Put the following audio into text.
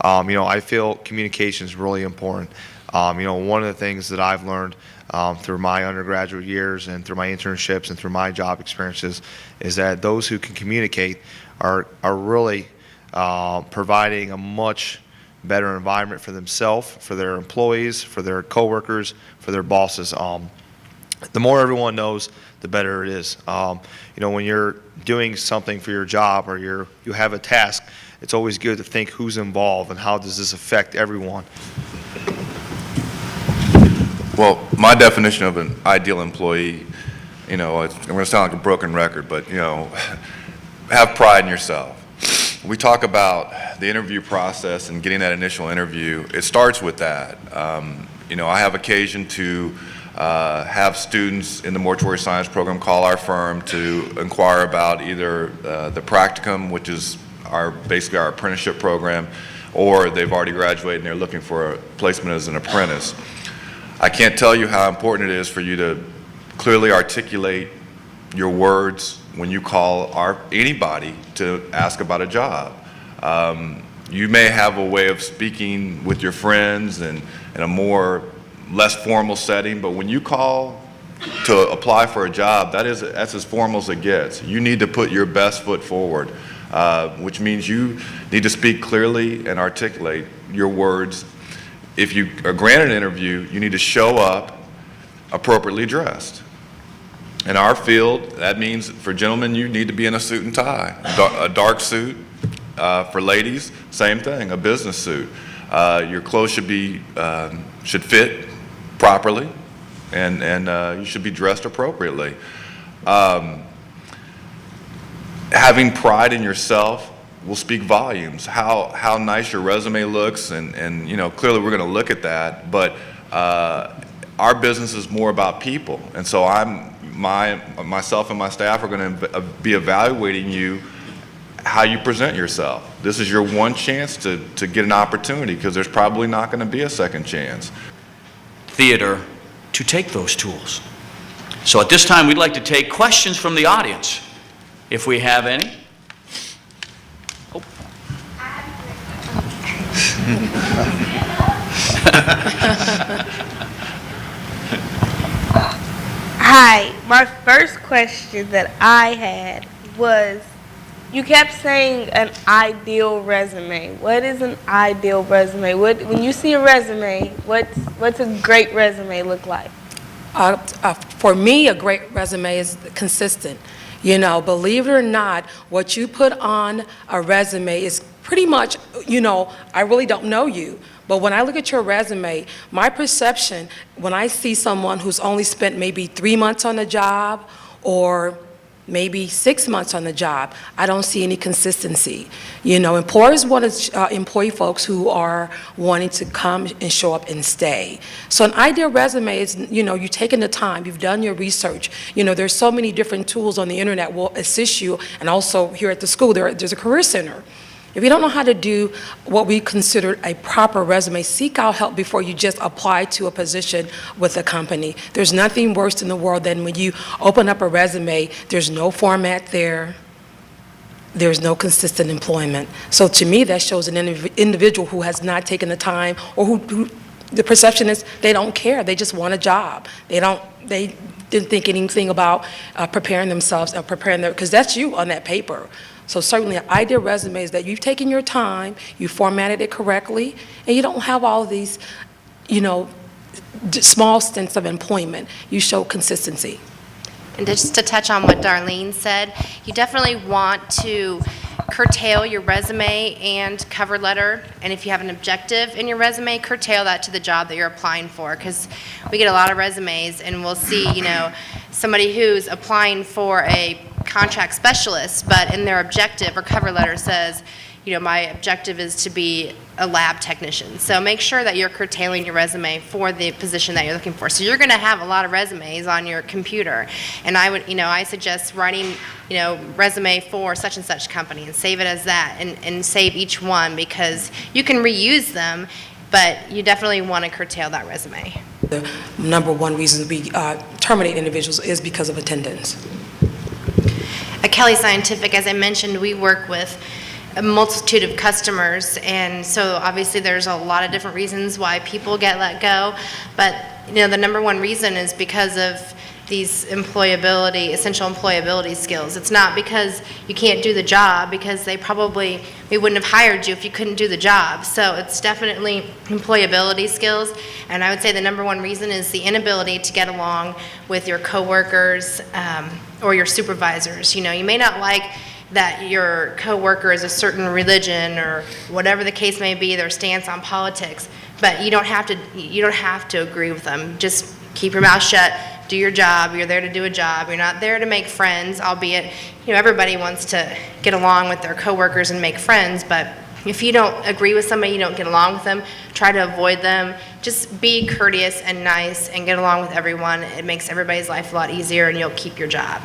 I feel communication is really important. One of the things that I've learned through my undergraduate years and through my internships and through my job experiences is that those who can communicate are really providing a much better environment for themselves, for their employees, for their coworkers, for their bosses. The more everyone knows, the better it is. When you're doing something for your job or you have a task, it's always good to think who's involved and how does this affect everyone. Well, my definition of an ideal employee, I'm going to sound like a broken record, but, have pride in yourself. We talk about the interview process and getting that initial interview. It starts with that. I have occasion to have students in the mortuary science program call our firm to inquire about either the practicum, which is basically our apprenticeship program, or they've already graduated and they're looking for a placement as an apprentice. I can't tell you how important it is for you to clearly articulate your words when you call anybody to ask about a job. You may have a way of speaking with your friends and in a less formal setting, but when you call to apply for a job, that's as formal as it gets. You need to put your best foot forward, which means you need to speak clearly and articulate your words. If you are granted an interview, you need to show up appropriately dressed. In our field, that means for gentlemen, you need to be in a suit and tie. A dark suit. For ladies, same thing, a business suit. Your clothes should fit properly, and you should be dressed appropriately. Having pride in yourself will speak volumes. How nice your resume looks, and clearly we're going to look at that. But our business is more about people, and so myself and my staff are going to be evaluating you, how you present yourself. This is your one chance to get an opportunity, because there's probably not going to be a second chance. Theater to take those tools. So at this time, we'd like to take questions from the audience, if we have any. Oh. Hi, my first question that I had was, you kept saying an ideal resume. What is an ideal resume? When you see a resume, what's a great resume look like? For me, a great resume is consistent. Believe it or not, what you put on a resume is pretty much, I really don't know you. But when I look at your resume, my perception, when I see someone who's only spent maybe 3 months on the job or maybe 6 months on the job, I don't see any consistency. Employers want to employ folks who are wanting to come and show up and stay. So an ideal resume is, you've taken the time, you've done your research. There's so many different tools on the internet will assist you, and also here at the school, there's a career center. If you don't know how to do what we consider a proper resume, seek out help before you just apply to a position with a company. There's nothing worse in the world than when you open up a resume, there's no format there, there's no consistent employment. So to me, that shows an individual who has not taken the time, or who the perception is they don't care, they just want a job. They didn't think anything about preparing themselves or because that's you on that paper. So certainly an ideal resume is that you've taken your time, you formatted it correctly, and you don't have all of these, small stints of employment. You show consistency. And just to touch on what Darlene said, you definitely want to curtail your resume and cover letter, and if you have an objective in your resume, curtail that to the job that you're applying for, because we get a lot of resumes and we'll see, somebody who's applying for a contract specialist, but in their objective or cover letter says, my objective is to be a lab technician. So make sure that you're curtailing your resume for the position that you're looking for. So you're going to have a lot of resumes on your computer, and I suggest writing, resume for such and such company and save it as that, and save each one, because you can reuse them, but you definitely want to curtail that resume. The number one reason we terminate individuals is because of attendance. At Kelly Scientific, as I mentioned, we work with a multitude of customers, and so obviously there's a lot of different reasons why people get let go, but the number one reason is because of these essential employability skills. It's not because you can't do the job, because we wouldn't have hired you if you couldn't do the job. So it's definitely employability skills, and I would say the number one reason is the inability to get along with your coworkers or your supervisors. You may not like that your coworker is a certain religion or whatever the case may be, their stance on politics, but you don't have to agree with them. Just keep your mouth shut, do your job. You're there to do a job. You're not there to make friends, albeit everybody wants to get along with their coworkers and make friends, but if you don't agree with somebody, you don't get along with them, try to avoid them. Just be courteous and nice and get along with everyone. It makes everybody's life a lot easier, and you'll keep your job.